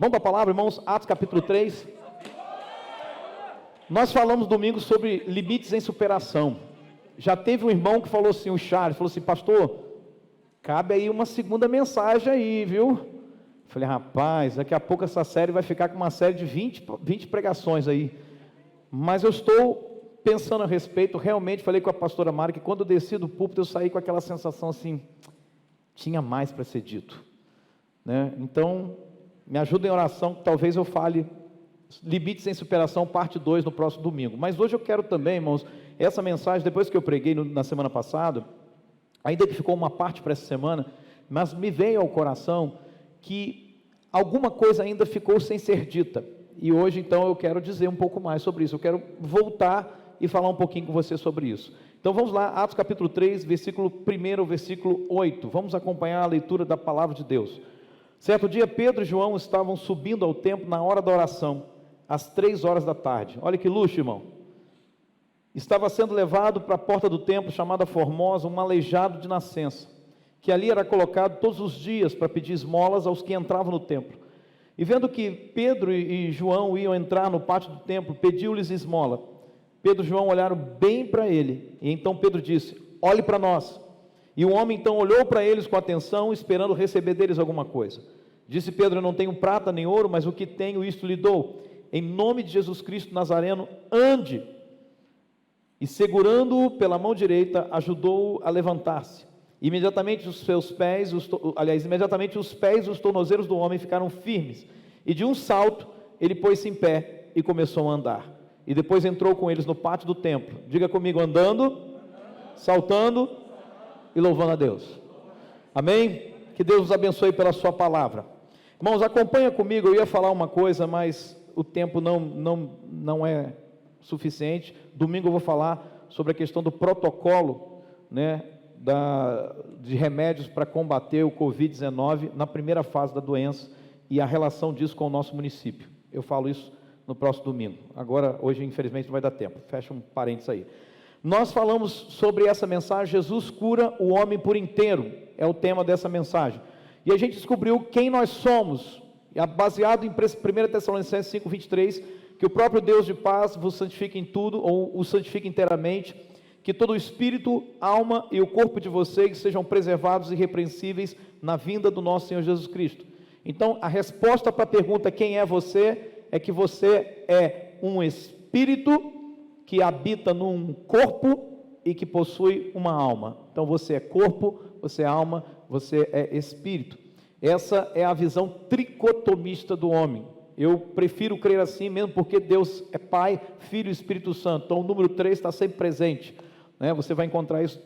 Vamos para a palavra, irmãos? Atos capítulo 3. Nós falamos domingo sobre limites em superação. Já teve um irmão que falou assim, o Charles, falou assim, pastor, cabe aí uma segunda mensagem aí, viu? Falei, rapaz, daqui a pouco essa série vai ficar com uma série de 20 pregações aí. Mas eu estou pensando a respeito, realmente falei com a pastora Mara, que quando eu desci do púlpito, eu saí com aquela sensação assim, tinha mais para ser dito, né? Então, me ajuda em oração, que talvez eu fale limites em superação, parte 2, no próximo domingo. Mas hoje eu quero também, irmãos, essa mensagem, depois que eu preguei na semana passada, ainda que ficou uma parte para essa semana, mas me veio ao coração que alguma coisa ainda ficou sem ser dita, e hoje então eu quero dizer um pouco mais sobre isso, eu quero voltar e falar um pouquinho com você sobre isso. Então vamos lá, Atos capítulo 3, versículo 1 ao versículo 8, vamos acompanhar a leitura da palavra de Deus. Certo dia, Pedro e João estavam subindo ao templo na hora da oração, às 3 horas da tarde, olha que luxo, irmão. Estava sendo levado para a porta do templo, chamada Formosa, um aleijado de nascença, que ali era colocado todos os dias para pedir esmolas aos que entravam no templo. E vendo que Pedro e João iam entrar no pátio do templo, pediu-lhes esmola. Pedro e João olharam bem para ele, e então Pedro disse, olhe para nós. E o homem então olhou para eles com atenção, esperando receber deles alguma coisa. Disse Pedro, eu não tenho prata nem ouro, mas o que tenho, isto lhe dou. Em nome de Jesus Cristo Nazareno, ande. E segurando-o pela mão direita, ajudou-o a levantar-se. Imediatamente os pés e os tornozelos do homem ficaram firmes. E de um salto, ele pôs-se em pé e começou a andar. E depois entrou com eles no pátio do templo. Diga comigo, andando, saltando e louvando a Deus. Amém? Que Deus nos abençoe pela sua palavra. Irmãos, acompanha comigo, eu ia falar uma coisa, mas o tempo não é suficiente. Domingo eu vou falar sobre a questão do protocolo, né, de remédios para combater o Covid-19 na primeira fase da doença e a relação disso com o nosso município. Eu falo isso no próximo domingo. Agora, hoje, infelizmente, não vai dar tempo. Fecha um parênteses aí. Nós falamos sobre essa mensagem, Jesus cura o homem por inteiro, é o tema dessa mensagem. E a gente descobriu quem nós somos, baseado em 1 Tessalonicenses 5:23, que o próprio Deus de paz vos santifique em tudo, ou o santifique inteiramente, que todo o espírito, alma e o corpo de vocês sejam preservados e irrepreensíveis na vinda do nosso Senhor Jesus Cristo. Então, a resposta para a pergunta quem é você, é que você é um espírito que habita num corpo e que possui uma alma. Então você é corpo, você é alma, você é espírito. Essa é a visão tricotomista do homem. Eu prefiro crer assim mesmo, porque Deus é Pai, Filho e Espírito Santo. Então o número 3 está sempre presente, né? Você vai encontrar isso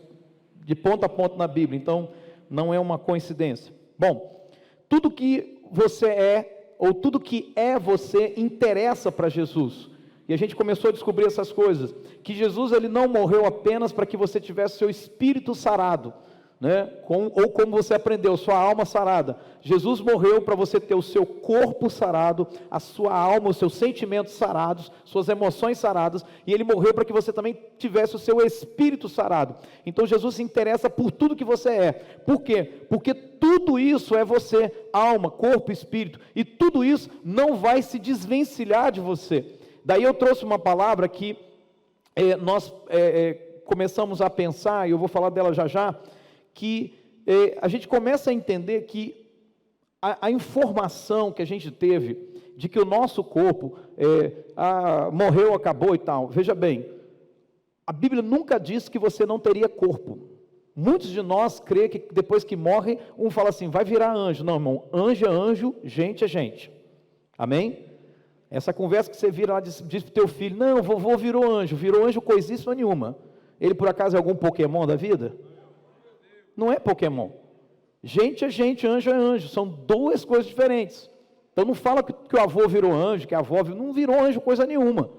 de ponta a ponta na Bíblia, então não é uma coincidência. Bom, tudo que você é, ou tudo que é você, interessa para Jesus. E a gente começou a descobrir essas coisas, que Jesus ele não morreu apenas para que você tivesse seu espírito sarado, né? Ou como você aprendeu, sua alma sarada. Jesus morreu para você ter o seu corpo sarado, a sua alma, os seus sentimentos sarados, suas emoções saradas, e ele morreu para que você também tivesse o seu espírito sarado. Então Jesus se interessa por tudo que você é. Por quê? Porque tudo isso é você, alma, corpo, espírito, e tudo isso não vai se desvencilhar de você. Daí eu trouxe uma palavra que nós começamos a pensar, e eu vou falar dela já, que a gente começa a entender que a informação que a gente teve, de que o nosso corpo morreu, acabou e tal, veja bem, a Bíblia nunca disse que você não teria corpo. Muitos de nós creem que depois que morre, um fala assim, vai virar anjo. Não, irmão, anjo é anjo, gente é gente. Amém? Essa conversa que você vira lá, diz para o teu filho, não, vovô virou anjo coisíssima nenhuma. Ele por acaso é algum Pokémon da vida? Não é Pokémon. Gente é gente, anjo é anjo, são duas coisas diferentes. Então não fala que o avô virou anjo, que a avó não virou anjo coisa nenhuma.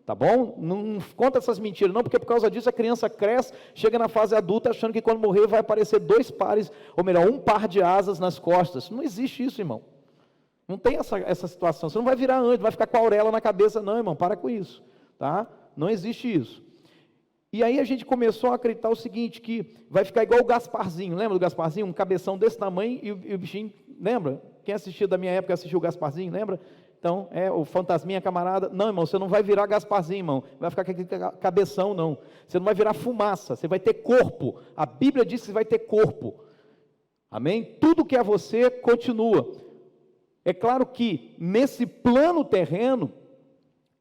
Tá bom? Não conta essas mentiras não, porque por causa disso a criança cresce, chega na fase adulta achando que quando morrer vai aparecer dois pares, ou melhor, um par de asas nas costas. Não existe isso, irmão. Não tem essa situação, você não vai virar anjo, vai ficar com a auréola na cabeça, não, irmão, para com isso, tá? Não existe isso. E aí a gente começou a acreditar o seguinte, que vai ficar igual o Gasparzinho, lembra do Gasparzinho? Um cabeção desse tamanho e o bichinho, lembra? Quem assistiu da minha época assistiu o Gasparzinho, lembra? Então, o fantasminha camarada. Não, irmão, você não vai virar Gasparzinho, irmão. Vai ficar com aquele cabeção, não. Você não vai virar fumaça, você vai ter corpo. A Bíblia diz que você vai ter corpo. Amém? Tudo que é você, continua. É claro que, nesse plano terreno,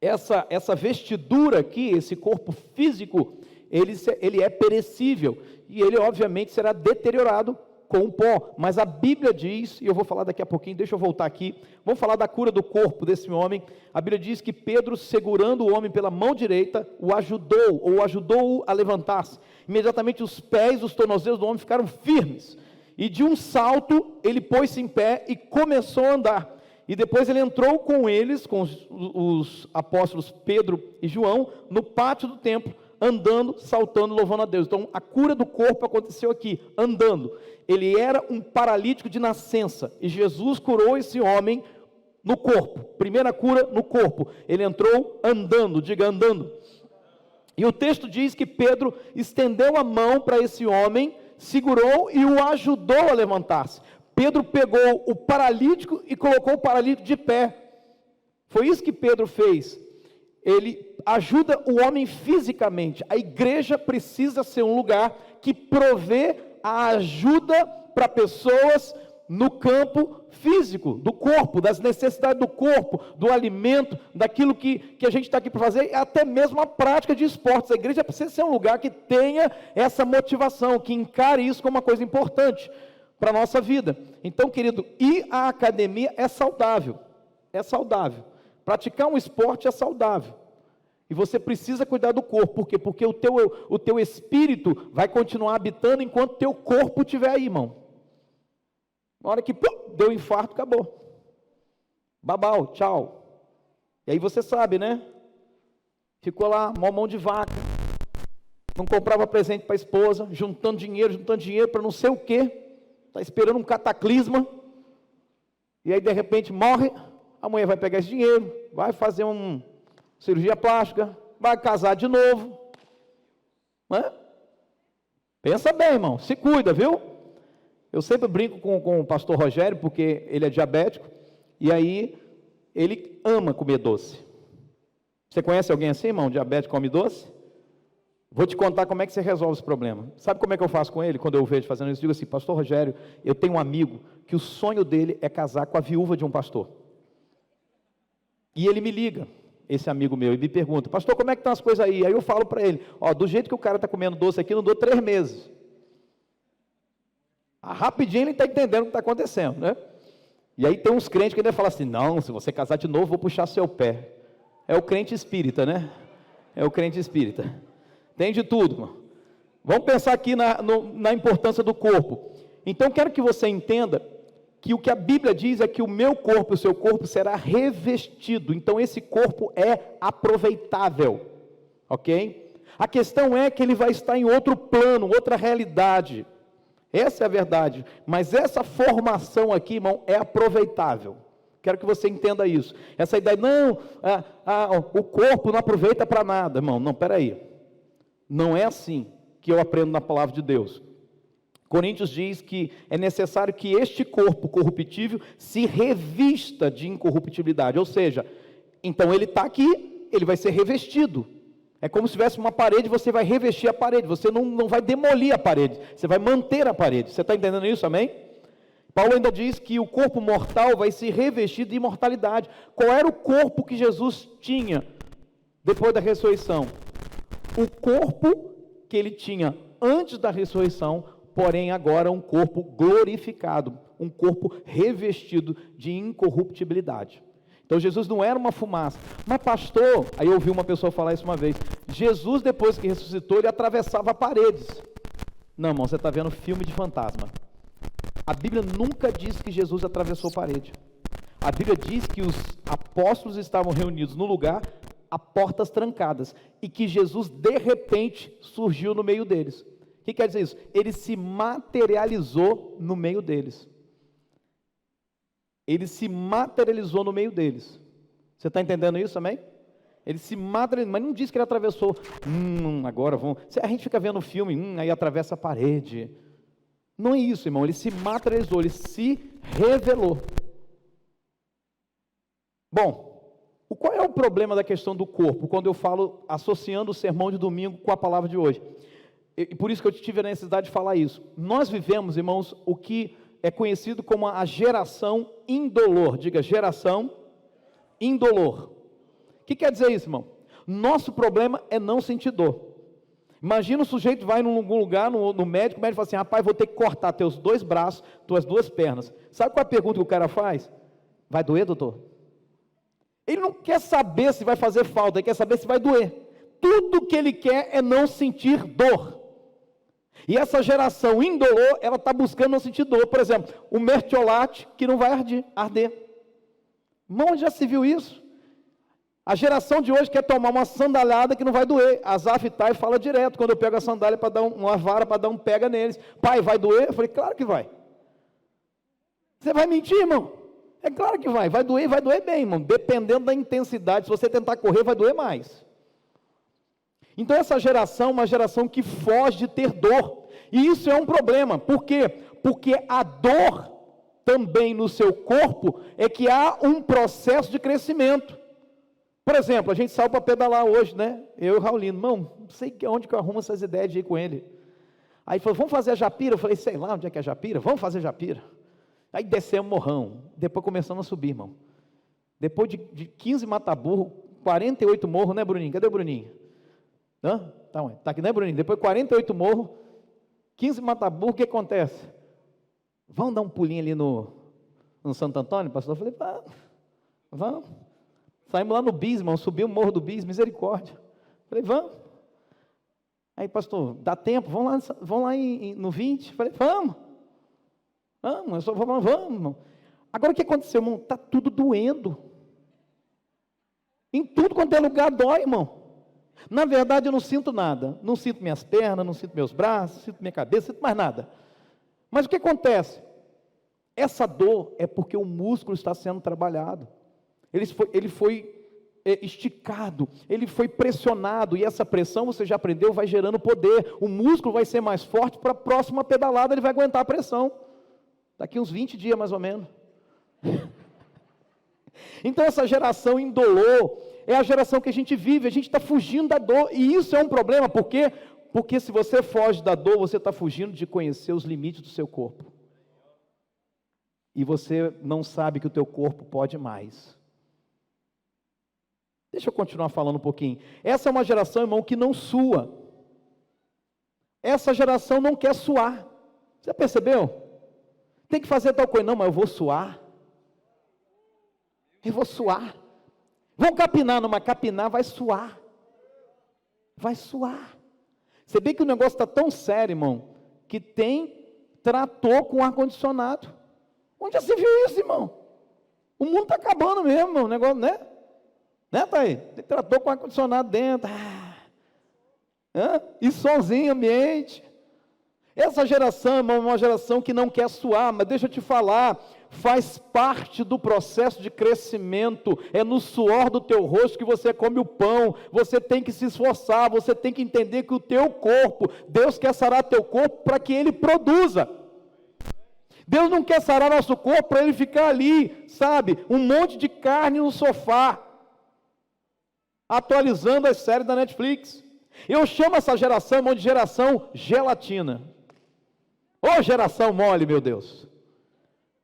essa vestidura aqui, esse corpo físico, ele é perecível. E ele, obviamente, será deteriorado com o pó, mas a Bíblia diz, e eu vou falar daqui a pouquinho, deixa eu voltar aqui, vamos falar da cura do corpo desse homem. A Bíblia diz que Pedro, segurando o homem pela mão direita, o ajudou a levantar-se. Imediatamente os pés, os tornozelos do homem ficaram firmes, e de um salto, ele pôs-se em pé e começou a andar. E depois ele entrou com eles, com os apóstolos Pedro e João, no pátio do templo, andando, saltando, louvando a Deus. Então, a cura do corpo aconteceu aqui, andando. Ele era um paralítico de nascença, e Jesus curou esse homem no corpo. Primeira cura no corpo. Ele entrou andando, diga andando. E o texto diz que Pedro estendeu a mão para esse homem, segurou e o ajudou a levantar-se. Pedro pegou o paralítico e colocou o paralítico de pé. Foi isso que Pedro fez. Ele ajuda o homem fisicamente. A igreja precisa ser um lugar que provê a ajuda para pessoas no campo físico, do corpo, das necessidades do corpo, do alimento, daquilo que a gente está aqui para fazer, até mesmo a prática de esportes. A igreja precisa ser um lugar que tenha essa motivação, que encare isso como uma coisa importante para a nossa vida. Então, querido, ir à academia é saudável. É saudável. Praticar um esporte é saudável. E você precisa cuidar do corpo. Por quê? Porque o teu espírito vai continuar habitando enquanto o teu corpo estiver aí, irmão. Na hora que deu infarto, acabou. Babau, tchau. E aí você sabe, né? Ficou lá, mão de vaca. Não comprava presente para a esposa, juntando dinheiro para não sei o quê. Está esperando um cataclisma. E aí, de repente, morre. A mulher vai pegar esse dinheiro, vai fazer uma cirurgia plástica, vai casar de novo. Né? Pensa bem, irmão, se cuida, viu? Eu sempre brinco com o pastor Rogério, porque ele é diabético, e aí ele ama comer doce. Você conhece alguém assim, irmão, diabético come doce? Vou te contar como é que você resolve esse problema. Sabe como é que eu faço com ele, quando eu o vejo fazendo isso? Eu digo assim, pastor Rogério, eu tenho um amigo que o sonho dele é casar com a viúva de um pastor. E ele me liga, esse amigo meu, e me pergunta, pastor, como é que estão as coisas aí? Aí eu falo para ele, do jeito que o cara está comendo doce aqui, não dou 3 meses. Rapidinho ele está entendendo o que está acontecendo, né? E aí tem uns crentes que ainda falam assim, não, se você casar de novo, vou puxar seu pé. É o crente espírita, né? É o crente espírita. Tem de tudo, irmão. Vamos pensar aqui na importância do corpo. Então, quero que você entenda que o que a Bíblia diz é que o meu corpo, o seu corpo será revestido. Então, esse corpo é aproveitável, ok? A questão é que ele vai estar em outro plano, outra realidade. Essa é a verdade. Mas essa formação aqui, irmão, é aproveitável. Quero que você entenda isso. Essa ideia, não, o corpo não aproveita para nada, irmão. Não, peraí. Não é assim que eu aprendo na palavra de Deus. Coríntios diz que é necessário que este corpo corruptível se revista de incorruptibilidade, ou seja, então ele está aqui, ele vai ser revestido. É como se tivesse uma parede, você vai revestir a parede, você não vai demolir a parede, você vai manter a parede. Você está entendendo isso, amém? Paulo ainda diz que o corpo mortal vai se revestir de imortalidade. Qual era o corpo que Jesus tinha depois da ressurreição? O corpo que ele tinha antes da ressurreição, porém agora um corpo glorificado, um corpo revestido de incorruptibilidade. Então Jesus não era uma fumaça. Mas pastor, aí eu ouvi uma pessoa falar isso uma vez, Jesus depois que ressuscitou, ele atravessava paredes. Não, irmão, você está vendo filme de fantasma. A Bíblia nunca diz que Jesus atravessou parede. A Bíblia diz que os apóstolos estavam reunidos no lugar, a portas trancadas, e que Jesus de repente surgiu no meio deles. O que quer dizer isso? Ele se materializou no meio deles. Ele se materializou no meio deles. Você está entendendo isso, amém? Ele se materializou, mas não diz que ele atravessou. Agora vamos. A gente fica vendo o filme, aí atravessa a parede. Não é isso, irmão. Ele se materializou, ele se revelou. Bom, qual é o problema da questão do corpo, quando eu falo associando o sermão de domingo com a palavra de hoje? E por isso que eu tive a necessidade de falar isso. Nós vivemos, irmãos, o que é conhecido como a geração indolor. Diga, geração indolor. O que quer dizer isso, irmão? Nosso problema é não sentir dor. Imagina o sujeito vai num lugar, no médico, o médico fala assim, rapaz, vou ter que cortar teus 2 braços, tuas 2 pernas. Sabe qual é a pergunta que o cara faz? Vai doer, doutor? Ele não quer saber se vai fazer falta, ele quer saber se vai doer. Tudo que ele quer é não sentir dor. E essa geração indolor, ela está buscando não sentir dor. Por exemplo, o mertiolate que não vai arder. Irmão, já se viu isso? A geração de hoje quer tomar uma sandalhada que não vai doer. A Zaftai fala direto, quando eu pego a sandália para dar uma vara, para dar um pega neles. Pai, vai doer? Eu falei, claro que vai. Você vai mentir, irmão? É claro que vai doer bem, irmão. Dependendo da intensidade, se você tentar correr, vai doer mais. Então essa geração é uma geração que foge de ter dor. E isso é um problema. Por quê? Porque a dor também no seu corpo é que há um processo de crescimento. Por exemplo, a gente saiu para pedalar hoje, né? Eu e o Raulino, irmão, não sei onde que eu arrumo essas ideias de ir com ele. Aí ele falou, vamos fazer a Japira? Eu falei, sei lá onde é que é a Japira, vamos fazer a Japira. Aí descemos o morrão, depois começamos a subir, irmão. Depois de 15 mata-burro, 48 morros, né, Bruninho? Cadê o Bruninho? Tá aqui, né, Bruninho? Depois de 48 morros, 15 mata-burro, o que acontece? Vamos dar um pulinho ali no Santo Antônio, pastor? Eu falei, vamos. Saímos lá no Bis, irmão, subimos o morro do Bis, misericórdia. Falei, vamos. Aí, pastor, dá tempo, vamos lá no 20. Falei, vamos, irmão. Agora o que aconteceu, irmão? Está tudo doendo. Em tudo quanto é lugar dói, irmão. Na verdade eu não sinto nada. Não sinto minhas pernas, não sinto meus braços, não sinto minha cabeça, não sinto mais nada. Mas o que acontece? Essa dor é porque o músculo está sendo trabalhado. Ele foi esticado, ele foi pressionado, e essa pressão, você já aprendeu, vai gerando poder. O músculo vai ser mais forte, para a próxima pedalada ele vai aguentar a pressão. Daqui uns 20 dias mais ou menos. Então essa geração indolor é a geração que a gente vive, a gente está fugindo da dor, e isso é um problema. Por quê? Porque se você foge da dor, você está fugindo de conhecer os limites do seu corpo. E você não sabe que o teu corpo pode mais. Deixa eu continuar falando um pouquinho. Essa é uma geração, irmão, que não sua. Essa geração não quer suar. Você percebeu? Tem que fazer tal coisa. Não, mas eu vou suar. Eu vou suar. Vão capinar, numa capinar vai suar. Vai suar. Você vê que o negócio está tão sério, irmão, que tem trator com ar-condicionado. Onde já se viu isso, irmão? O mundo está acabando mesmo, irmão, o negócio, né? Né, tá aí? Tem trator com ar-condicionado dentro. E sozinho, ambiente. Essa geração, irmão, é uma geração que não quer suar, mas deixa eu te falar, faz parte do processo de crescimento, é no suor do teu rosto que você come o pão, você tem que se esforçar, você tem que entender que o teu corpo, Deus quer sarar teu corpo para que ele produza. Deus não quer sarar nosso corpo para ele ficar ali, sabe, um monte de carne no sofá, atualizando as séries da Netflix. Eu chamo essa geração, irmão, de geração gelatina. Ô geração mole, meu Deus.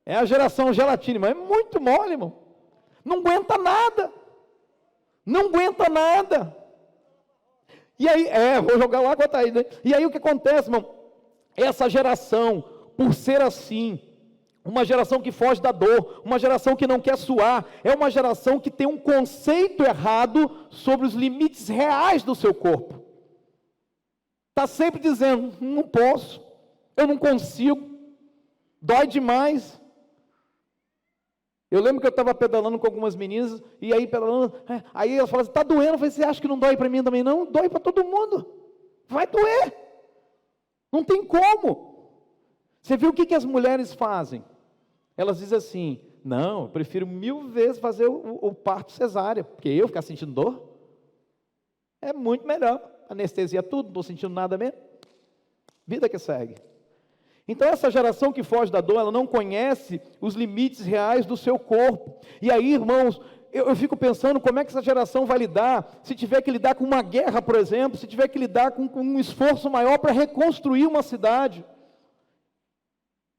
É a geração gelatina, mas é muito mole, irmão. Não aguenta nada. Não aguenta nada. E aí, vou jogar lá com a Thaís, né? E aí o que acontece, irmão? Essa geração, por ser assim, uma geração que foge da dor, uma geração que não quer suar, é uma geração que tem um conceito errado sobre os limites reais do seu corpo. Está sempre dizendo, não posso, eu não consigo, dói demais. Eu lembro que eu estava pedalando com algumas meninas, e aí pedalando, aí elas falaram assim, está doendo? Eu falei, você acha que não dói para mim também? Não, dói para todo mundo, vai doer, não tem como. Você viu o que as mulheres fazem? Elas dizem assim, não, eu prefiro 1000 vezes fazer o parto cesárea, porque eu ficar sentindo dor, é muito melhor, anestesia tudo, não estou sentindo nada mesmo, vida que segue. Então essa geração que foge da dor, ela não conhece os limites reais do seu corpo, e aí irmãos, eu fico pensando como é que essa geração vai lidar, se tiver que lidar com uma guerra, por exemplo, se tiver que lidar com um esforço maior para reconstruir uma cidade.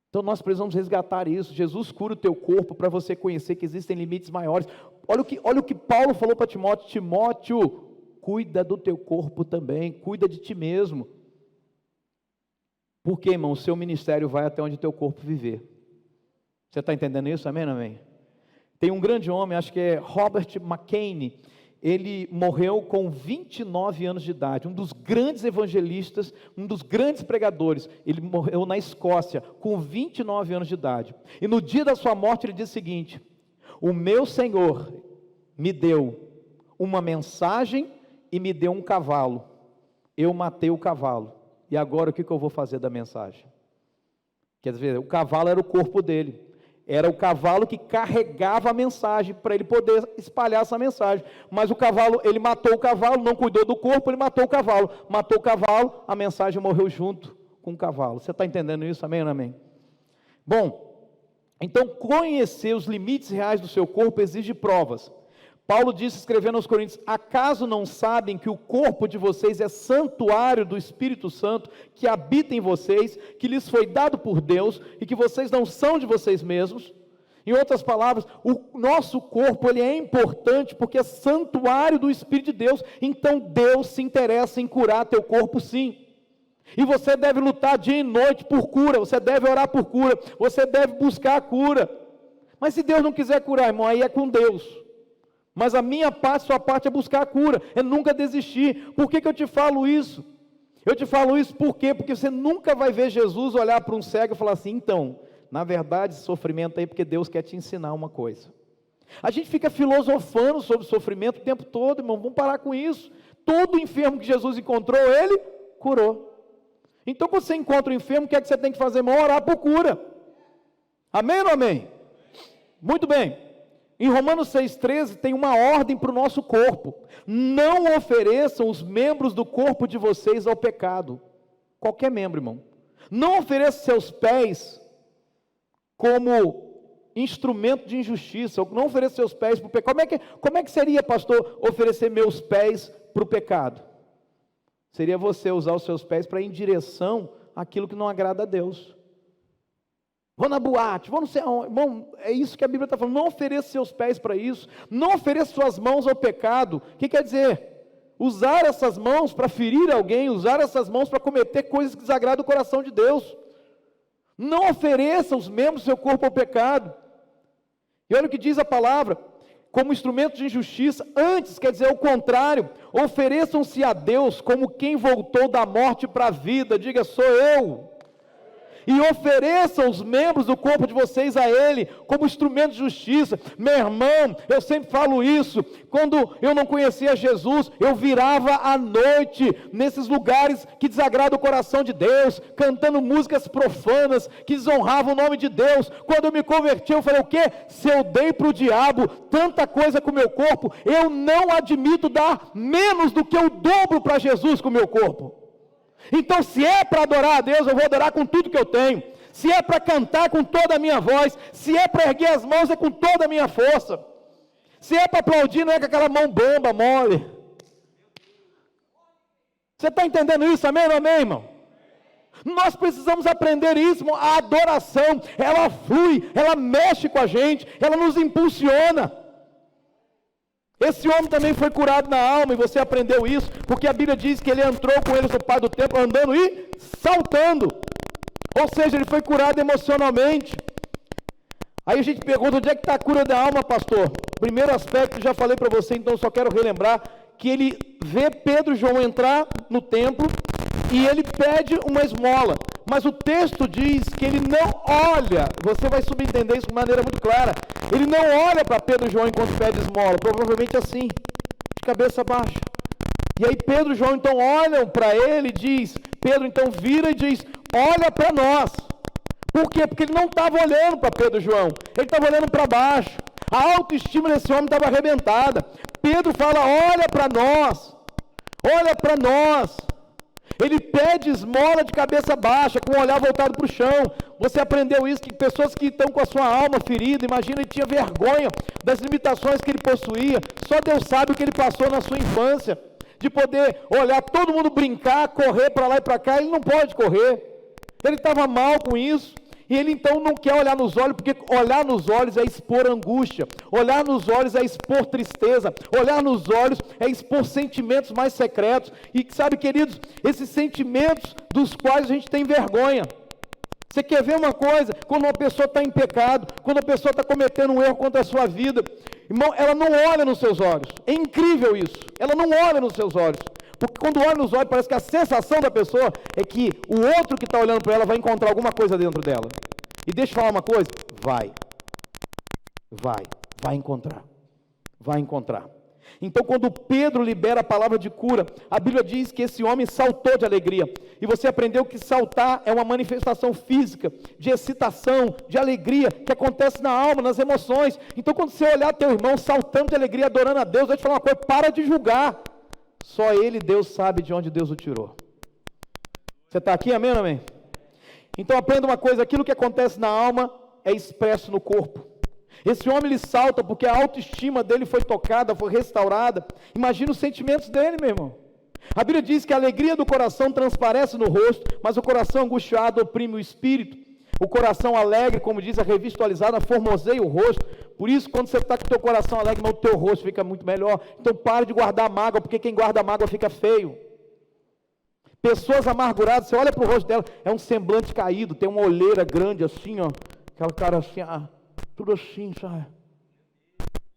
Então nós precisamos resgatar isso. Jesus cura o teu corpo para você conhecer que existem limites maiores. Olha o que Paulo falou para Timóteo: Timóteo, cuida do teu corpo também, cuida de ti mesmo. Porque, irmão, o seu ministério vai até onde o teu corpo viver. Você está entendendo isso? Amém, amém? Tem um grande homem, acho que é Robert McCain. Ele morreu com 29 anos de idade, um dos grandes evangelistas, um dos grandes pregadores. Ele morreu na Escócia, com 29 anos de idade. E no dia da sua morte ele diz o seguinte: o meu Senhor me deu uma mensagem e me deu um cavalo. Eu matei o cavalo. E agora o que eu vou fazer da mensagem? Quer dizer, o cavalo era o corpo dele. Era o cavalo que carregava a mensagem, para ele poder espalhar essa mensagem. Mas o cavalo, ele matou o cavalo, não cuidou do corpo, ele matou o cavalo. Matou o cavalo, a mensagem morreu junto com o cavalo. Você está entendendo isso? Amém ou não amém? Bom, então conhecer os limites reais do seu corpo exige provas. Paulo disse, escrevendo aos Coríntios: acaso não sabem que o corpo de vocês é santuário do Espírito Santo, que habita em vocês, que lhes foi dado por Deus, e que vocês não são de vocês mesmos? Em outras palavras, o nosso corpo ele é importante, porque é santuário do Espírito de Deus. Então Deus se interessa em curar teu corpo, sim. E você deve lutar dia e noite por cura, você deve orar por cura, você deve buscar a cura. Mas se Deus não quiser curar, irmão, aí é com Deus. Mas a minha parte, sua parte é buscar a cura, é nunca desistir. Por que eu te falo isso? Eu te falo isso por quê? Porque você nunca vai ver Jesus olhar para um cego e falar assim: então, na verdade, esse sofrimento aí, porque Deus quer te ensinar uma coisa. A gente fica filosofando sobre sofrimento o tempo todo, irmão, vamos parar com isso. Todo enfermo que Jesus encontrou, ele curou. Então, quando você encontra um enfermo, o que é que você tem que fazer, irmão? Orar por cura. Amém ou não amém? Muito bem. Em Romanos 6,13 tem uma ordem para o nosso corpo: não ofereçam os membros do corpo de vocês ao pecado. Qualquer membro, irmão. Não ofereça seus pés como instrumento de injustiça, não ofereça seus pés para o pecado. Como é que seria, pastor, oferecer meus pés para o pecado? Seria você usar os seus pés para ir em direção àquilo que não agrada a Deus. Vou na boate, vou não sei aonde. Irmão, é isso que a Bíblia está falando. Não ofereça seus pés para isso. Não ofereça suas mãos ao pecado. O que quer dizer? Usar essas mãos para ferir alguém, usar essas mãos para cometer coisas que desagradam o coração de Deus. Não ofereça os membros do seu corpo ao pecado. E olha o que diz a palavra: como instrumento de injustiça. Antes, quer dizer o contrário, ofereçam-se a Deus como quem voltou da morte para a vida. Diga: sou eu. E ofereçam os membros do corpo de vocês a Ele, como instrumento de justiça. Meu irmão, eu sempre falo isso, quando eu não conhecia Jesus, eu virava à noite, nesses lugares que desagradam o coração de Deus, cantando músicas profanas, que desonravam o nome de Deus. Quando eu me converti, eu falei: o quê? Se eu dei para o diabo tanta coisa com o meu corpo, eu não admito dar menos do que o dobro para Jesus com o meu corpo. Então, se é para adorar a Deus, eu vou adorar com tudo que eu tenho. Se é para cantar com toda a minha voz, se é para erguer as mãos, é com toda a minha força. Se é para aplaudir, não é com aquela mão bamba, mole. Você está entendendo isso? Amém ou não amém, irmão? Nós precisamos aprender isso, irmão. A adoração, ela flui, ela mexe com a gente, ela nos impulsiona. Esse homem também foi curado na alma, e você aprendeu isso, porque a Bíblia diz que ele entrou com eles no Pai do Templo, andando e saltando. Ou seja, ele foi curado emocionalmente. Aí a gente pergunta: onde é que está a cura da alma, pastor? Primeiro aspecto, já falei para você, então só quero relembrar, que ele vê Pedro e João entrar no templo, e ele pede uma esmola. Mas o texto diz que ele não olha, você vai subentender isso de maneira muito clara, ele não olha para Pedro e João enquanto pede esmola, provavelmente assim, de cabeça baixa. E aí Pedro e João então olham para ele e diz, Pedro então vira e diz: olha para nós. Por quê? Porque ele não estava olhando para Pedro e João, ele estava olhando para baixo. A autoestima desse homem estava arrebentada. Pedro fala: olha para nós, olha para nós. Ele pede esmola de cabeça baixa, com o olhar voltado para o chão. Você aprendeu isso, que pessoas que estão com a sua alma ferida, imagina, ele tinha vergonha das limitações que ele possuía. Só Deus sabe o que ele passou na sua infância, de poder olhar todo mundo brincar, correr para lá e para cá. Ele não pode correr. Ele estava mal com isso. E ele então não quer olhar nos olhos, porque olhar nos olhos é expor angústia, olhar nos olhos é expor tristeza, olhar nos olhos é expor sentimentos mais secretos. E sabe, queridos, esses sentimentos dos quais a gente tem vergonha. Você quer ver uma coisa? Quando uma pessoa está em pecado, quando a pessoa está cometendo um erro contra a sua vida, irmão, ela não olha nos seus olhos. É incrível isso. Ela não olha nos seus olhos. Porque quando olha nos olhos, parece que a sensação da pessoa é que o outro que está olhando para ela vai encontrar alguma coisa dentro dela. E deixa eu falar uma coisa, vai encontrar. Então, quando Pedro libera a palavra de cura, a Bíblia diz que esse homem saltou de alegria. E você aprendeu que saltar é uma manifestação física, de excitação, de alegria, que acontece na alma, nas emoções. Então, quando você olhar teu irmão saltando de alegria, adorando a Deus, eu vou te falar uma coisa, para de julgar. Só ele, Deus, sabe de onde Deus o tirou. Você está aqui, amém ou amém? Então aprenda uma coisa, aquilo que acontece na alma é expresso no corpo. Esse homem, ele salta porque a autoestima dele foi tocada, foi restaurada. Imagina os sentimentos dele, meu irmão. A Bíblia diz que a alegria do coração transparece no rosto, mas o coração angustiado oprime o espírito. O coração alegre, como diz a revista atualizada, formoseia o rosto. Por isso, quando você está com o teu coração alegre, o teu rosto fica muito melhor. Então pare de guardar mágoa, porque quem guarda mágoa fica feio. Pessoas amarguradas, você olha para o rosto dela, é um semblante caído, tem uma olheira grande assim, ó, aquela cara assim, tudo assim, sabe?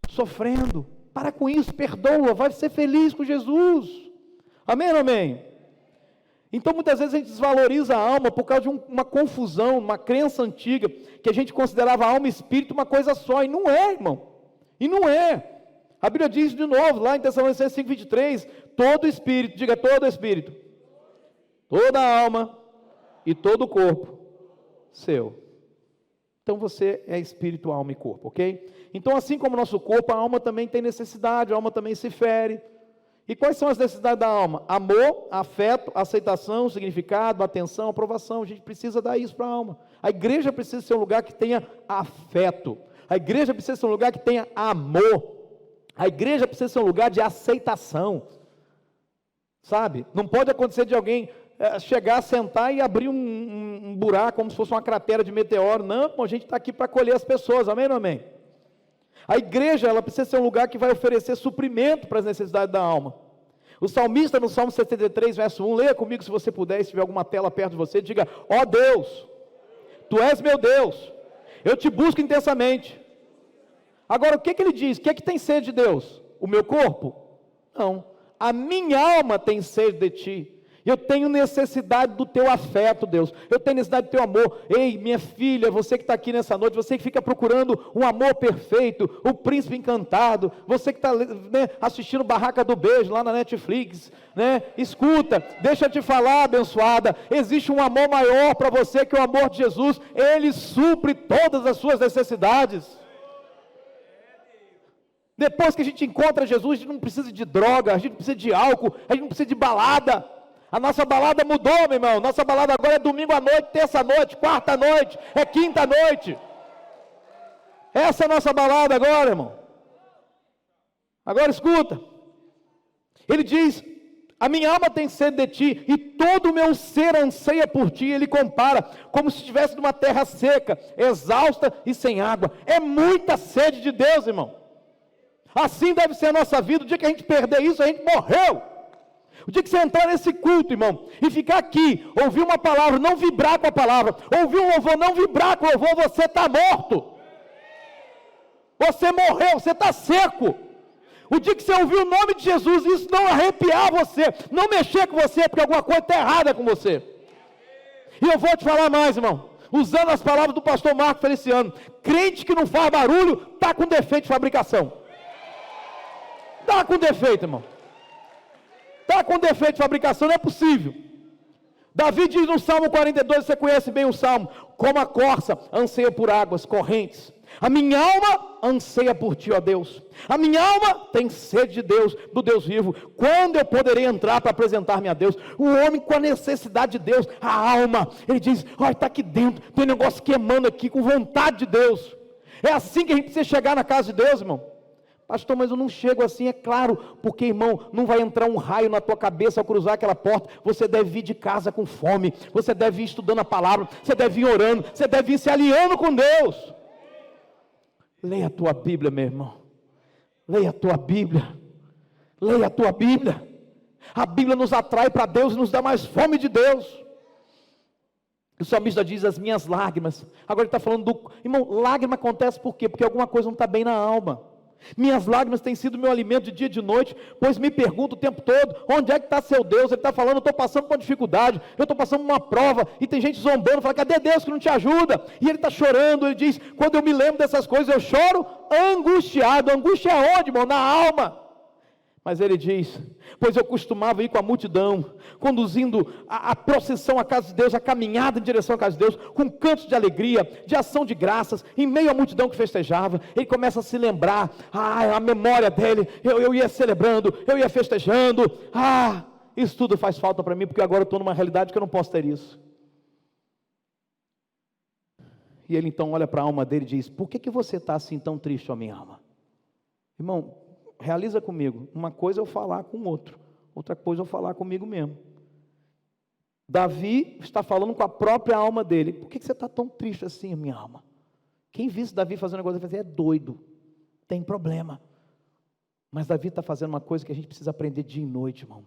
Sofrendo. Para com isso, perdoa, vai ser feliz com Jesus. Amém ou amém? Então muitas vezes a gente desvaloriza a alma por causa de uma confusão, uma crença antiga, que a gente considerava alma e espírito uma coisa só, e não é, irmão, e não é. A Bíblia diz de novo, lá em Tessalonicenses 5:23, todo espírito, diga todo espírito, toda alma e todo o corpo seu. Então você é espírito, alma e corpo, ok? Então assim como o nosso corpo, a alma também tem necessidade, a alma também se fere. E quais são as necessidades da alma? Amor, afeto, aceitação, significado, atenção, aprovação. A gente precisa dar isso para a alma. A igreja precisa ser um lugar que tenha afeto. A igreja precisa ser um lugar que tenha amor. A igreja precisa ser um lugar de aceitação. Sabe? Não pode acontecer de alguém chegar, sentar e abrir um buraco como se fosse uma cratera de meteoro. Não, a gente está aqui para acolher as pessoas. Amém ou não amém? A igreja, ela precisa ser um lugar que vai oferecer suprimento para as necessidades da alma. O salmista, no Salmo 73, verso 1, leia comigo se você puder, se tiver alguma tela perto de você, diga: ó Deus, Tu és meu Deus, eu te busco intensamente. Agora, o que ele diz? O que tem sede de Deus? O meu corpo? Não. A minha alma tem sede de Ti. Eu tenho necessidade do Teu afeto, Deus. Eu tenho necessidade do Teu amor. Ei, minha filha, você que está aqui nessa noite, você que fica procurando um amor perfeito, o príncipe encantado, você que está assistindo Barraca do Beijo lá na Netflix, escuta, deixa eu te falar, abençoada, existe um amor maior para você que o amor de Jesus. Ele supre todas as suas necessidades. Depois que a gente encontra Jesus, a gente não precisa de droga, a gente não precisa de álcool, a gente não precisa de balada. A nossa balada mudou, meu irmão. Nossa balada agora é domingo à noite, terça à noite, quarta à noite, é quinta à noite. Essa é a nossa balada agora, irmão. Agora escuta. Ele diz: a minha alma tem sede de Ti, e todo o meu ser anseia por Ti. Ele compara, como se estivesse numa terra seca, exausta e sem água. É muita sede de Deus, irmão. Assim deve ser a nossa vida. O dia que a gente perder isso, a gente morreu. O dia que você entrar nesse culto, irmão, e ficar aqui, ouvir uma palavra, não vibrar com a palavra, ouvir um louvor, não vibrar com o louvor, você está morto. Você morreu, você está seco. O dia que você ouvir o nome de Jesus, isso não arrepiar você, não mexer com você, porque alguma coisa está errada com você. E eu vou te falar mais, irmão, usando as palavras do pastor Marco Feliciano: crente que não faz barulho, está com defeito de fabricação. Está com defeito, irmão. Está com defeito de fabricação, não é possível. Davi diz no Salmo 42, você conhece bem o Salmo: como a corça anseia por águas correntes, A minha alma anseia por ti, ó Deus. A minha alma tem sede de Deus, do Deus vivo. Quando eu poderei entrar para apresentar-me a Deus? O homem com a necessidade de Deus, a alma, ele diz, olha, está aqui dentro, tem um negócio queimando aqui, com vontade de Deus. É assim que a gente precisa chegar na casa de Deus, irmão. Pastor, mas eu não chego assim, é claro, porque, irmão, não vai entrar um raio na tua cabeça ao cruzar aquela porta. Você deve vir de casa com fome, você deve ir estudando a palavra, você deve ir orando, você deve ir se alinhando com Deus. Leia a tua Bíblia, meu irmão. Leia a tua Bíblia. Leia a tua Bíblia. A Bíblia nos atrai para Deus e nos dá mais fome de Deus. O salmista diz, as minhas lágrimas. Agora ele está falando do... Irmão, lágrima acontece por quê? Porque alguma coisa não está bem na alma. Minhas lágrimas têm sido meu alimento de dia e de noite, pois me pergunto o tempo todo, onde é que está seu Deus? Ele está falando, eu estou passando por uma dificuldade, eu estou passando por uma prova, e tem gente zombando, fala, cadê Deus que não te ajuda? E ele está chorando, ele diz, quando eu me lembro dessas coisas, eu choro angustiado. Angústia é onde, irmão? Na alma. Mas ele diz, pois eu costumava ir com a multidão, conduzindo a procissão à casa de Deus, a caminhada em direção à casa de Deus, com cantos de alegria, de ação de graças, em meio à multidão que festejava. Ele começa a se lembrar, a memória dele, eu ia celebrando, eu ia festejando, isso tudo faz falta para mim, porque agora eu estou numa realidade que eu não posso ter isso. E ele então olha para a alma dele e diz, por que você está assim tão triste, ó minha alma? Irmão, realiza comigo, uma coisa é eu falar com o outro, outra coisa é eu falar comigo mesmo. Davi está falando com a própria alma dele, por que você está tão triste assim, minha alma? Quem visse Davi fazendo uma coisa, é doido, tem problema. Mas Davi está fazendo uma coisa que a gente precisa aprender dia e noite, irmão,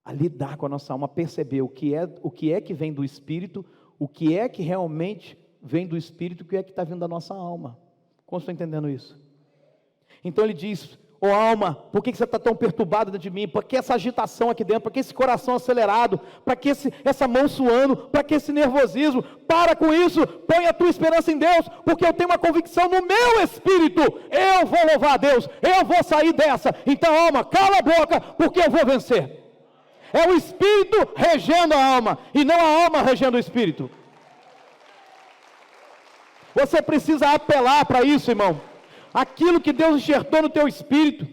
a lidar com a nossa alma, a perceber o que é que vem do Espírito, o que é que realmente vem do Espírito, o que é que está vindo da nossa alma. Como estou entendendo isso? Então ele diz, ô alma, por que você está tão perturbado dentro de mim? Por que essa agitação aqui dentro? Por que esse coração acelerado? Para que essa mão suando? Para que esse nervosismo? Para com isso, põe a tua esperança em Deus, porque eu tenho uma convicção no meu espírito, eu vou louvar a Deus, eu vou sair dessa. Então alma, cala a boca, porque eu vou vencer. É o Espírito regendo a alma, e não a alma regendo o Espírito. Você precisa apelar para isso, irmão. Aquilo que Deus enxertou no teu espírito.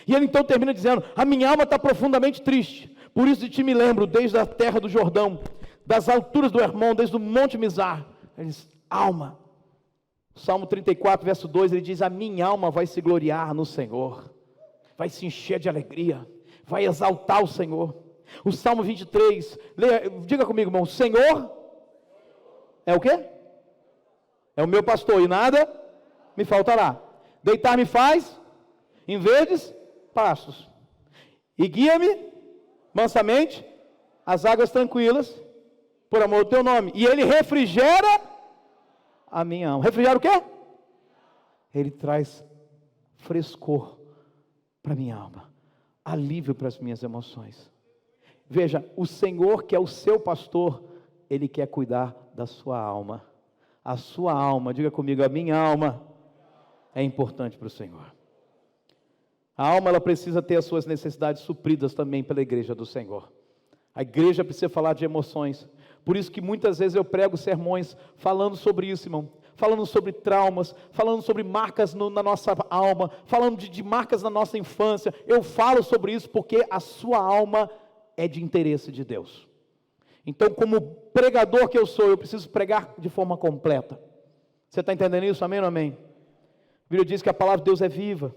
E ele então termina dizendo, a minha alma está profundamente triste, por isso de ti me lembro, desde a terra do Jordão, das alturas do Hermon, desde o monte Mizar. Ele diz, alma. Salmo 34, verso 2, ele diz, a minha alma vai se gloriar no Senhor, vai se encher de alegria, vai exaltar o Senhor. O Salmo 23, diga comigo, irmão, o Senhor é o quê? É o meu pastor, e nada me faltará. Deitar-me faz em verdes pastos, e guia-me mansamente às águas tranquilas, por amor do teu nome. E ele refrigera a minha alma. Refrigera o quê? Ele traz frescor para a minha alma, alívio para as minhas emoções. Veja, o Senhor, que é o seu pastor, Ele quer cuidar da sua alma. A sua alma, diga comigo, a minha alma é importante para o Senhor. A alma, ela precisa ter as suas necessidades supridas também pela igreja do Senhor. A igreja precisa falar de emoções. Por isso que muitas vezes eu prego sermões falando sobre isso, irmão. Falando sobre traumas, falando sobre marcas na nossa alma, falando de marcas na nossa infância. Eu falo sobre isso porque a sua alma é de interesse de Deus. Então, como pregador que eu sou, eu preciso pregar de forma completa. Você está entendendo isso? Amém ou amém? A Bíblia diz que a palavra de Deus é viva,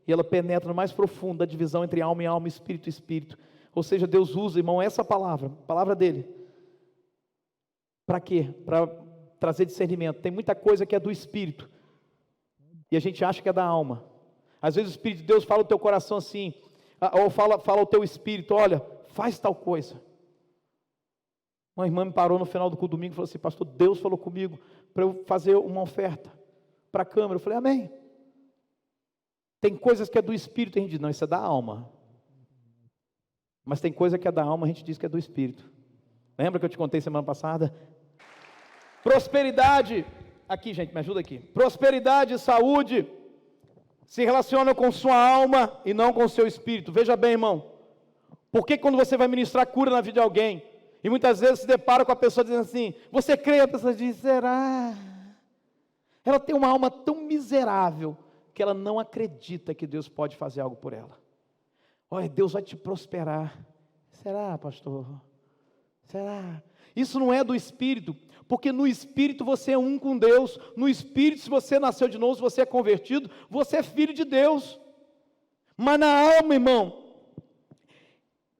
e ela penetra no mais profundo da divisão entre alma e alma, espírito e espírito. Ou seja, Deus usa, irmão, essa palavra, a palavra dele. Para quê? Para trazer discernimento. Tem muita coisa que é do espírito, e a gente acha que é da alma. Às vezes o Espírito de Deus fala no teu coração assim, ou fala ao teu espírito, olha, faz tal coisa. Uma irmã me parou no final do culto domingo e falou assim, pastor, Deus falou comigo para eu fazer uma oferta para a Câmara. Eu falei, amém. Tem coisas que é do espírito, a gente diz, não, isso é da alma. Mas tem coisa que é da alma, a gente diz que é do espírito. Lembra que eu te contei semana passada? Prosperidade, aqui gente, me ajuda aqui. Prosperidade e saúde se relacionam com sua alma e não com seu espírito. Veja bem, irmão, por que quando você vai ministrar cura na vida de alguém, e muitas vezes se depara com a pessoa dizendo assim, você crê? A pessoa diz, será? Ela tem uma alma tão miserável que ela não acredita que Deus pode fazer algo por ela. Olha, Deus vai te prosperar. Será, pastor? Será? Isso não é do Espírito, porque no Espírito você é um com Deus. No Espírito, se você nasceu de novo, se você é convertido, você é filho de Deus. Mas na alma, irmão,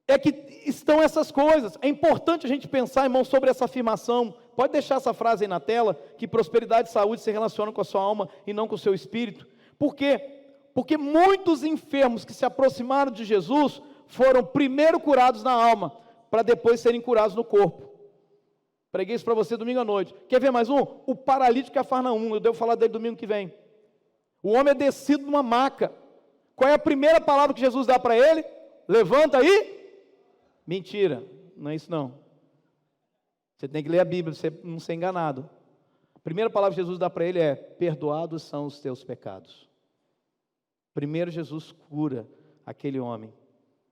é que estão essas coisas. É importante a gente pensar, irmão, sobre essa afirmação. Pode deixar essa frase aí na tela, que prosperidade e saúde se relacionam com a sua alma e não com o seu espírito. Por quê? Porque muitos enfermos que se aproximaram de Jesus foram primeiro curados na alma, para depois serem curados no corpo. Preguei isso para você domingo à noite. Quer ver mais um? O paralítico de Cafarnaum, eu devo falar dele domingo que vem. O homem é descido numa maca. Qual é a primeira palavra que Jesus dá para ele? Levanta aí. Mentira, não é isso não. Você tem que ler a Bíblia, para você não ser enganado. A primeira palavra que Jesus dá para ele é: perdoados são os teus pecados. Primeiro Jesus cura aquele homem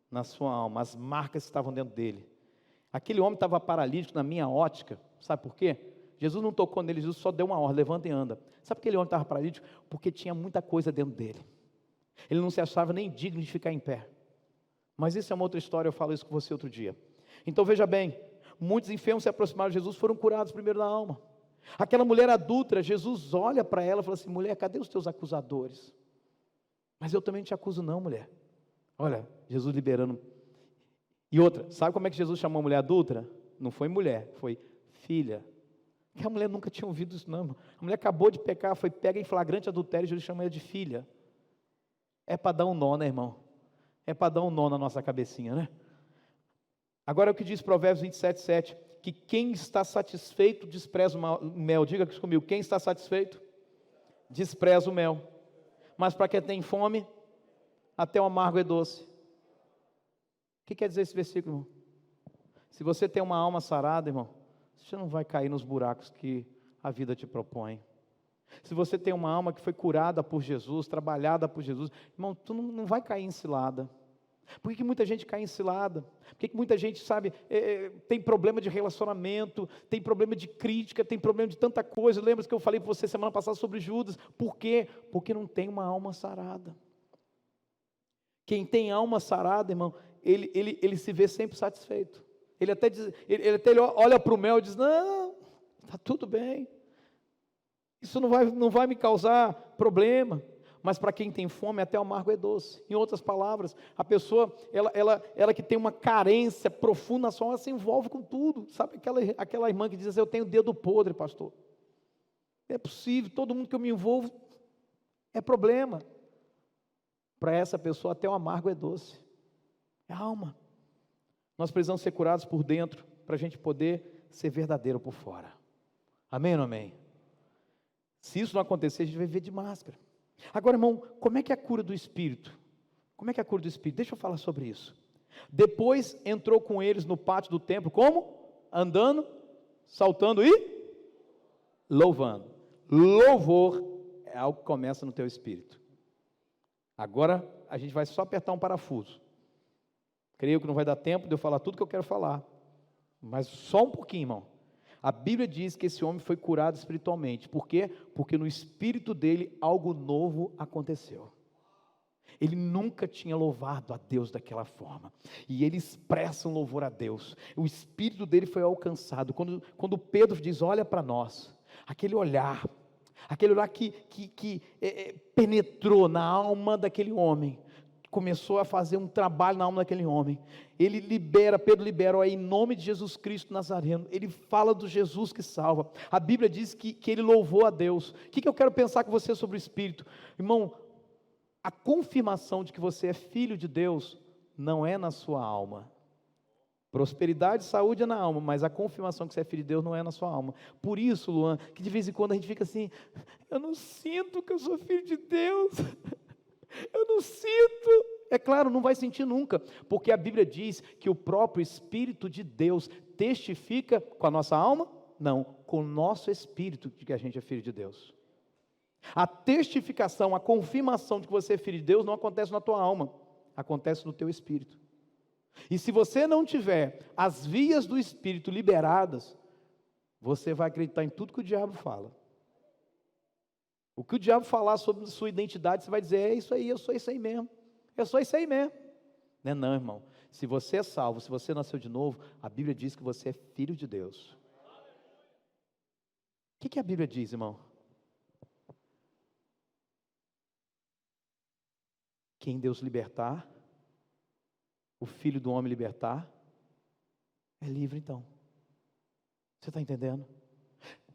na sua alma, as marcas estavam dentro dele. Aquele homem estava paralítico na minha ótica, sabe por quê? Jesus não tocou nele, Jesus só deu uma ordem: levanta e anda. Sabe por que aquele homem estava paralítico? Porque tinha muita coisa dentro dele. Ele não se achava nem digno de ficar em pé. Mas isso é uma outra história, eu falo isso com você outro dia. Então veja bem, muitos enfermos se aproximaram de Jesus, foram curados primeiro na alma. Aquela mulher adúltera, Jesus olha para ela e fala assim: mulher, cadê os teus acusadores? Mas eu também não te acuso não, mulher. Olha, Jesus liberando. E outra, sabe como é que Jesus chamou a mulher adúltera? Não foi mulher, foi filha. Porque a mulher nunca tinha ouvido isso não, irmão. A mulher acabou de pecar, foi pega em flagrante adultério, e Jesus chama ela de filha. É para dar um nó, né, irmão? É para dar um nó na nossa cabecinha, né? Agora é o que diz Provérbios 27:7, que quem está satisfeito despreza o mel. Diga isso comigo: quem está satisfeito despreza o mel, mas para quem tem fome, até o amargo é doce. O que quer dizer esse versículo, irmão? Se você tem uma alma sarada, irmão, você não vai cair nos buracos que a vida te propõe. Se você tem uma alma que foi curada por Jesus, trabalhada por Jesus, irmão, tu não vai cair em cilada. Por que muita gente cai em cilada? Por que muita gente, sabe, tem problema de relacionamento, tem problema de crítica, tem problema de tanta coisa? Lembra que eu falei para você semana passada sobre Judas? Por quê? Porque não tem uma alma sarada. Quem tem alma sarada, irmão, ele se vê sempre satisfeito. Ele até olha para o mel e diz: não, está tudo bem. Isso não vai me causar problema. Mas para quem tem fome, até o amargo é doce. Em outras palavras, a pessoa, ela que tem uma carência profunda na sua alma, ela se envolve com tudo. Sabe aquela irmã que diz assim: eu tenho dedo podre, pastor. É possível, todo mundo que eu me envolvo é problema. Para essa pessoa, até o amargo é doce. É a alma. Nós precisamos ser curados por dentro, para a gente poder ser verdadeiro por fora. Amém ou não amém? Se isso não acontecer, a gente vai viver de máscara. Agora, irmão, como é que é a cura do Espírito? Como é que é a cura do Espírito? Deixa eu falar sobre isso. Depois entrou com eles no pátio do templo, como? Andando, saltando e louvando. Louvor é algo que começa no teu espírito. Agora, a gente vai só apertar um parafuso. Creio que não vai dar tempo de eu falar tudo que eu quero falar. Mas só um pouquinho, irmão. A Bíblia diz que esse homem foi curado espiritualmente. Por quê? Porque no espírito dele algo novo aconteceu. Ele nunca tinha louvado a Deus daquela forma. E ele expressa um louvor a Deus. O espírito dele foi alcançado. Quando Pedro diz: olha para nós, aquele olhar que penetrou na alma daquele homem, começou a fazer um trabalho na alma daquele homem. Pedro libera, em nome de Jesus Cristo Nazareno. Ele fala do Jesus que salva. A Bíblia diz que ele louvou a Deus. O que eu quero pensar com você sobre o Espírito? Irmão, a confirmação de que você é filho de Deus não é na sua alma. Prosperidade e saúde é na alma, mas a confirmação que você é filho de Deus não é na sua alma. Por isso, Luan, que de vez em quando a gente fica assim: eu não sinto que eu sou filho de Deus. Eu não sinto. É claro, não vai sentir nunca, porque a Bíblia diz que o próprio Espírito de Deus testifica com a nossa alma? Não, com o nosso espírito de que a gente é filho de Deus. A testificação, a confirmação de que você é filho de Deus não acontece na tua alma, acontece no teu espírito. E se você não tiver as vias do Espírito liberadas, você vai acreditar em tudo que o diabo fala. O que o diabo falar sobre sua identidade, você vai dizer, é isso aí, eu sou isso aí mesmo. Eu sou isso aí mesmo. Não é não, irmão. Se você é salvo, se você nasceu de novo, a Bíblia diz que você é filho de Deus. O que a Bíblia diz, irmão? Quem Deus libertar, o Filho do homem libertar, é livre então. Você está entendendo?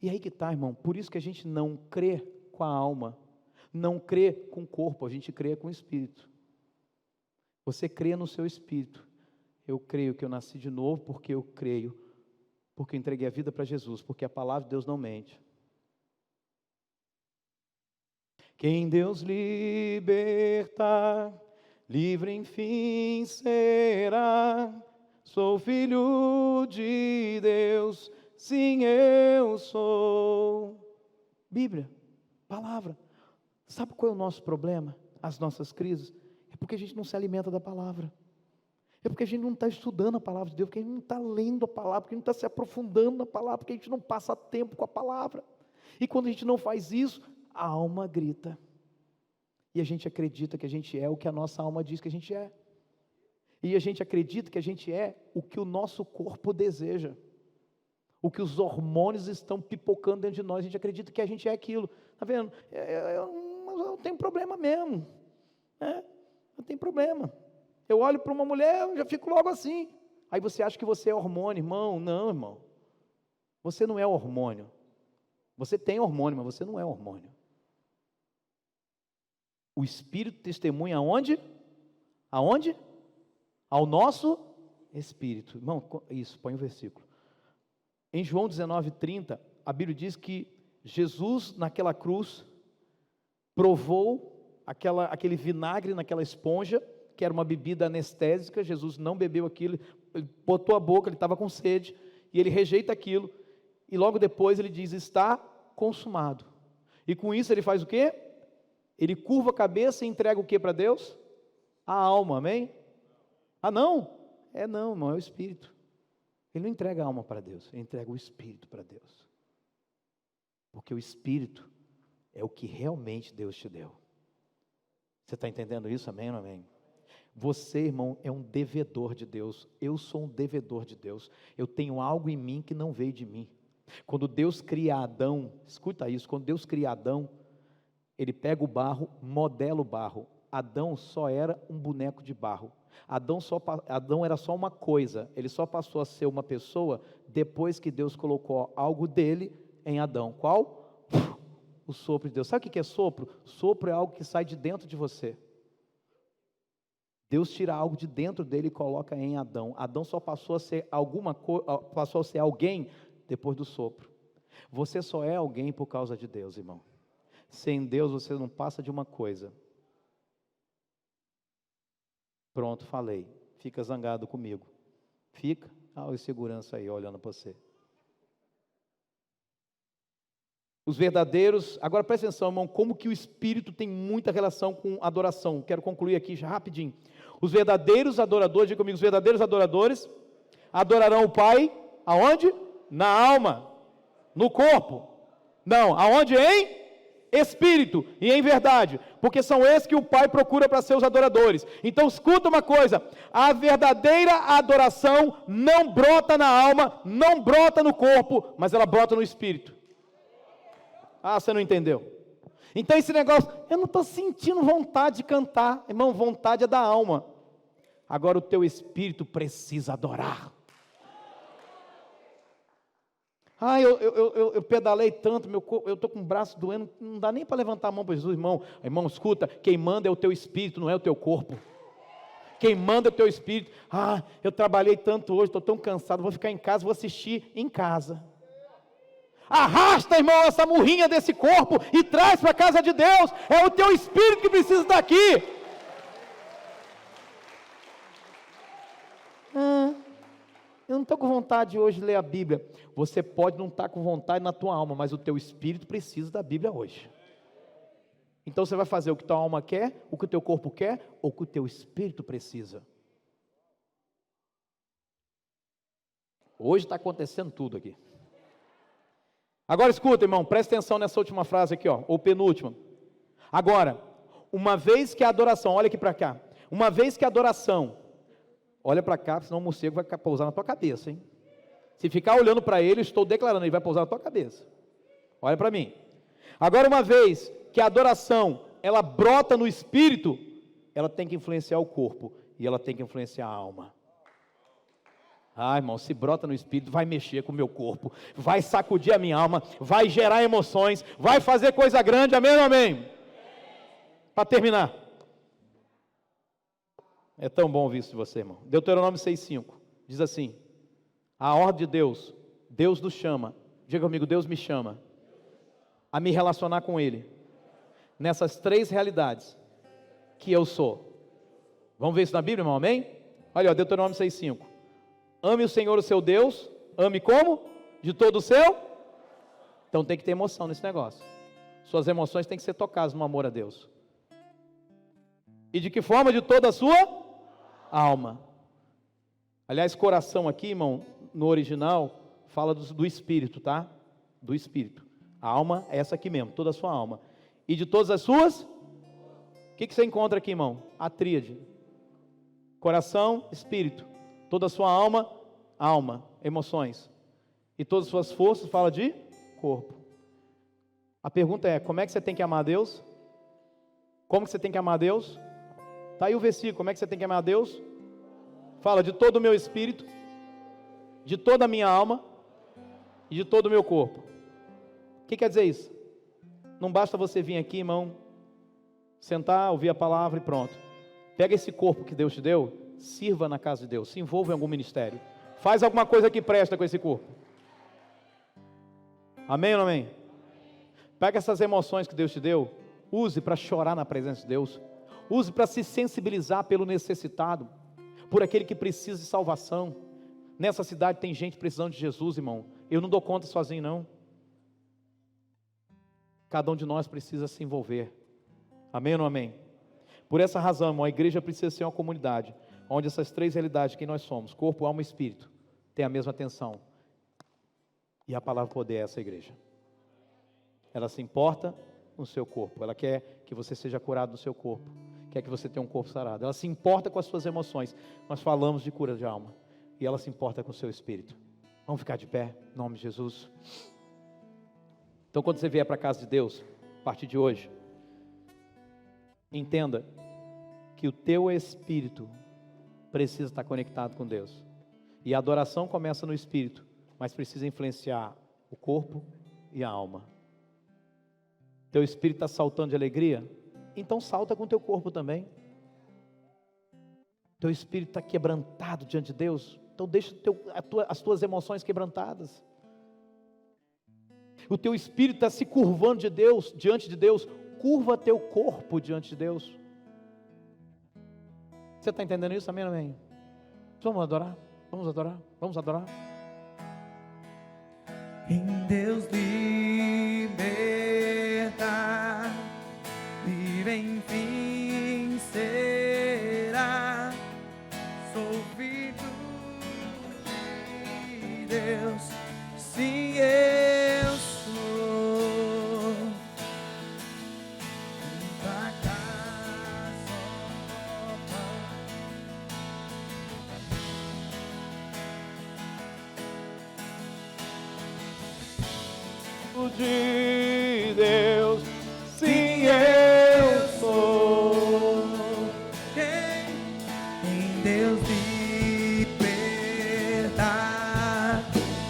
E aí que está, irmão, por isso que a gente não crê com a alma, não crê com o corpo, a gente crê com o espírito. Você crê no seu espírito. Eu creio que eu nasci de novo porque eu creio, porque eu entreguei a vida para Jesus, porque a palavra de Deus não mente. Quem Deus libertar, livre enfim será. Sou filho de Deus, sim eu sou. Bíblia, palavra. Sabe qual é o nosso problema? As nossas crises? É porque a gente não se alimenta da palavra. É porque a gente não está estudando a palavra de Deus, porque a gente não está lendo a palavra, porque a gente não está se aprofundando na palavra, porque a gente não passa tempo com a palavra. E quando a gente não faz isso, a alma grita. E a gente acredita que a gente é o que a nossa alma diz que a gente é. E a gente acredita que a gente é o que o nosso corpo deseja. O que os hormônios estão pipocando dentro de nós. A gente acredita que a gente é aquilo. Está vendo? Eu tenho problema mesmo. Eu tenho problema. Eu olho para uma mulher, eu já fico logo assim. Aí você acha que você é hormônio, irmão. Não, irmão. Você não é hormônio. Você tem hormônio, mas você não é hormônio. O Espírito testemunha aonde? Aonde? Ao nosso Espírito. Irmão, isso, põe o versículo. Em João 19:30, a Bíblia diz que Jesus, naquela cruz, provou aquele vinagre naquela esponja, que era uma bebida anestésica. Jesus não bebeu aquilo, ele botou a boca, ele estava com sede, e ele rejeita aquilo, e logo depois ele diz, está consumado. E com isso ele faz o quê? Ele curva a cabeça e entrega o quê para Deus? A alma, amém? Ah não? Não, irmão, é o Espírito. Ele não entrega a alma para Deus, ele entrega o Espírito para Deus. Porque o Espírito é o que realmente Deus te deu. Você está entendendo isso? Amém ou não amém? Você, irmão, é um devedor de Deus. Eu sou um devedor de Deus. Eu tenho algo em mim que não veio de mim. Quando Deus cria Adão, escuta isso, quando Deus cria Adão, ele pega o barro, modela o barro. Adão só era um boneco de barro. Adão era só uma coisa, ele só passou a ser uma pessoa depois que Deus colocou algo dele em Adão. Qual? O sopro de Deus. Sabe o que é sopro? Sopro é algo que sai de dentro de você. Deus tira algo de dentro dele e coloca em Adão. Adão só passou a ser passou a ser alguém depois do sopro. Você só é alguém por causa de Deus, irmão. Sem Deus você não passa de uma coisa. Pronto, falei. Fica zangado comigo. Fica? Olha o segurança aí, olhando para você. Os verdadeiros, agora presta atenção, irmão, como que o Espírito tem muita relação com adoração. Quero concluir aqui já rapidinho. Os verdadeiros adoradores, diga comigo, os verdadeiros adoradores adorarão o Pai, aonde? Na alma, no corpo. Não, aonde? Em Espírito e em verdade, porque são esses que o Pai procura para seus adoradores. Então escuta uma coisa, a verdadeira adoração não brota na alma, não brota no corpo, mas ela brota no Espírito. Ah, você não entendeu? Então esse negócio, eu não estou sentindo vontade de cantar, irmão, vontade é da alma. Agora o teu espírito precisa adorar. Ah, eu pedalei tanto, eu estou com o braço doendo, não dá nem para levantar a mão para Jesus, irmão. Irmão, escuta, quem manda é o teu espírito, não é o teu corpo. Quem manda é o teu espírito. Ah, eu trabalhei tanto hoje, estou tão cansado, vou ficar em casa, vou assistir em casa. Arrasta, irmão, essa murrinha desse corpo e traz para a casa de Deus. É o teu espírito que precisa estar aqui. Eu não estou com vontade hoje de ler a Bíblia. Você pode não estar com vontade na tua alma, mas o teu espírito precisa da Bíblia hoje. Então você vai fazer o que tua alma quer, o que o teu corpo quer, ou o que o teu espírito precisa. Hoje está acontecendo tudo aqui. Agora escuta, irmão, presta atenção nessa última frase aqui, ó, ou penúltima. Agora, uma vez que a adoração, olha aqui para cá, uma vez que a adoração, olha para cá, senão o morcego vai pousar na tua cabeça, hein? Se ficar olhando para ele, eu estou declarando, ele vai pousar na tua cabeça. Olha para mim. Agora, uma vez que a adoração, ela brota no espírito, ela tem que influenciar o corpo, e ela tem que influenciar a alma. Ah, irmão, se brota no espírito, vai mexer com o meu corpo, vai sacudir a minha alma, vai gerar emoções, vai fazer coisa grande, amém ou amém? Para terminar, é tão bom ouvir isso de você, irmão. Deuteronômio 6,5, diz assim, a ordem de Deus, Deus nos chama, diga comigo, Deus me chama, a me relacionar com Ele, nessas três realidades, que eu sou. Vamos ver isso na Bíblia, irmão, amém? Olha, ó, Deuteronômio 6,5, ame o Senhor o seu Deus, ame como? De todo o seu? Então tem que ter emoção nesse negócio, suas emoções têm que ser tocadas no amor a Deus. E de que forma? De toda a sua alma. Aliás, coração aqui, irmão, no original, fala do espírito, tá? Do espírito. A alma é essa aqui mesmo, toda a sua alma. E de todas as suas? O que você encontra aqui, irmão? A tríade. Coração, espírito. Toda a sua alma, alma, emoções. E todas as suas forças, fala de corpo. A pergunta é, como é que você tem que amar a Deus? Como que você tem que amar a Deus? Está aí o versículo, como é que você tem que amar a Deus? Fala, de todo o meu espírito, de toda a minha alma e de todo o meu corpo. O que quer dizer isso? Não basta você vir aqui, irmão, sentar, ouvir a palavra e pronto. Pega esse corpo que Deus te deu, sirva na casa de Deus, se envolva em algum ministério. Faz alguma coisa que presta com esse corpo. Amém ou não amém? Pega essas emoções que Deus te deu, use para chorar na presença de Deus. Use para se sensibilizar pelo necessitado, por aquele que precisa de salvação. Nessa cidade tem gente precisando de Jesus, irmão. Eu não dou conta sozinho, não. Cada um de nós precisa se envolver. Amém ou não amém? Por essa razão, irmão, a igreja precisa ser uma comunidade, onde essas três realidades, quem nós somos, corpo, alma e espírito, tem a mesma atenção. E a palavra poder é essa igreja. Ela se importa no seu corpo, ela quer que você seja curado no seu corpo, quer que você tenha um corpo sarado, ela se importa com as suas emoções. Nós falamos de cura de alma, e ela se importa com o seu espírito. Vamos ficar de pé, em nome de Jesus. Então quando você vier para a casa de Deus, a partir de hoje, entenda que o teu espírito precisa estar conectado com Deus, e a adoração começa no espírito, mas precisa influenciar o corpo e a alma. Teu espírito está saltando de alegria? Então salta com o teu corpo também. Teu espírito está quebrantado diante de Deus? Então deixa as tuas emoções quebrantadas. O teu espírito está se curvando diante de Deus? Curva teu corpo diante de Deus. Você está entendendo isso? Amém, amém? Vamos adorar? Vamos adorar? Vamos adorar? Em Deus libertar, livre enfim será. Sou filho de Deus, sim eu sou. Pra cá só de Deus, sim eu sou. Em Deus libertar,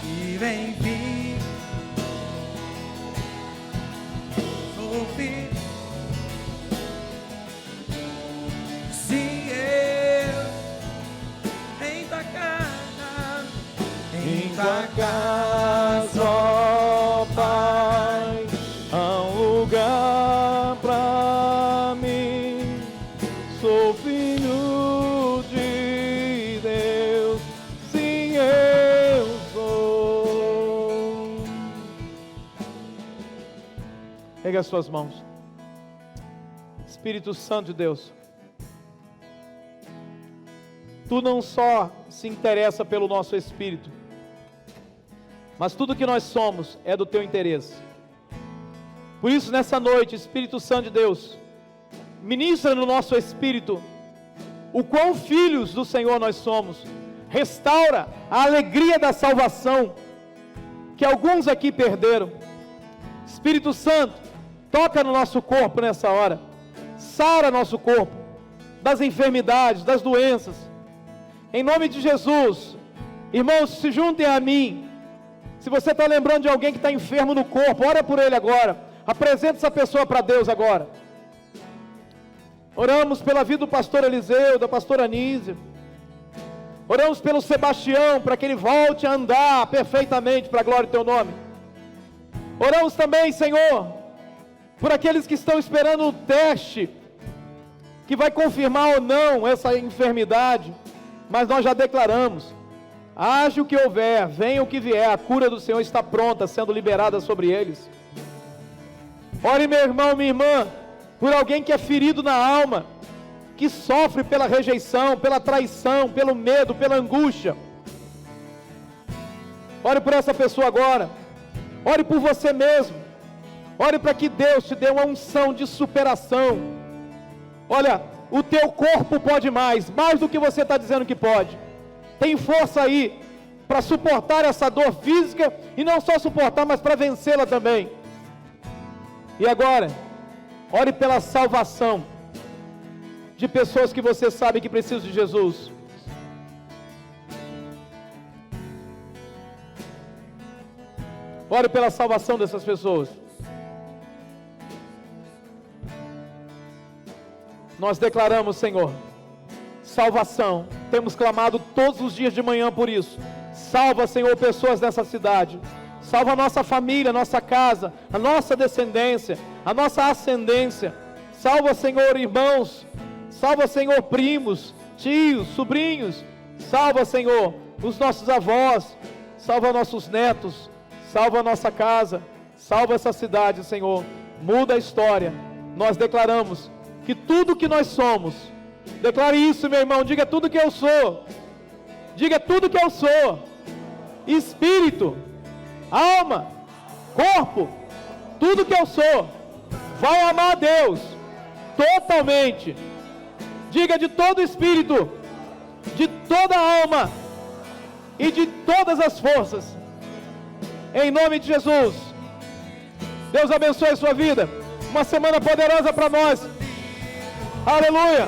e vem vir. Sou filho, sim eu. Em tua casa, Em tua casa, ó Pai, há um lugar pra mim. Sou filho de Deus, sim eu sou. Pega as suas mãos. Espírito Santo de Deus, Tu não só se interessa pelo nosso espírito, mas tudo que nós somos é do teu interesse. Por isso, nessa noite, Espírito Santo de Deus, ministra no nosso espírito o quão filhos do Senhor nós somos. Restaura a alegria da salvação que alguns aqui perderam. Espírito Santo, toca no nosso corpo nessa hora. Sara nosso corpo das enfermidades, das doenças. Em nome de Jesus, irmãos, se juntem a mim. Se você está lembrando de alguém que está enfermo no corpo, ora por ele agora. Apresente essa pessoa para Deus agora. Oramos pela vida do pastor Eliseu, da pastora Anísia. Oramos pelo Sebastião, para que ele volte a andar perfeitamente para a glória do teu nome. Oramos também, Senhor, por aqueles que estão esperando o teste, que vai confirmar ou não essa enfermidade. Mas nós já declaramos, haja o que houver, venha o que vier, a cura do Senhor está pronta, sendo liberada sobre eles. Ore, meu irmão, minha irmã, por alguém que é ferido na alma, que sofre pela rejeição, pela traição, pelo medo, pela angústia. Ore por essa pessoa agora. Ore por você mesmo. Ore para que Deus te dê uma unção de superação. Olha, o teu corpo pode mais do que você está dizendo que pode. Tem força aí para suportar essa dor física, e não só suportar, mas para vencê-la também. E agora, ore pela salvação de pessoas que você sabe que precisam de Jesus. Ore pela salvação dessas pessoas. Nós declaramos, Senhor, salvação. Temos clamado todos os dias de manhã por isso. Salva, Senhor, pessoas dessa cidade. Salva a nossa família, a nossa casa, a nossa descendência, a nossa ascendência. Salva, Senhor, irmãos. Salva, Senhor, primos, tios, sobrinhos. Salva, Senhor, os nossos avós. Salva nossos netos. Salva a nossa casa. Salva essa cidade, Senhor. Muda a história. Nós declaramos que tudo que nós somos, declare isso, meu irmão, diga tudo que eu sou. Diga tudo que eu sou. Espírito, alma, corpo, tudo que eu sou, vai amar a Deus totalmente. Diga de todo o espírito, de toda a alma e de todas as forças, em nome de Jesus. Deus abençoe a sua vida. Uma semana poderosa para nós. Aleluia.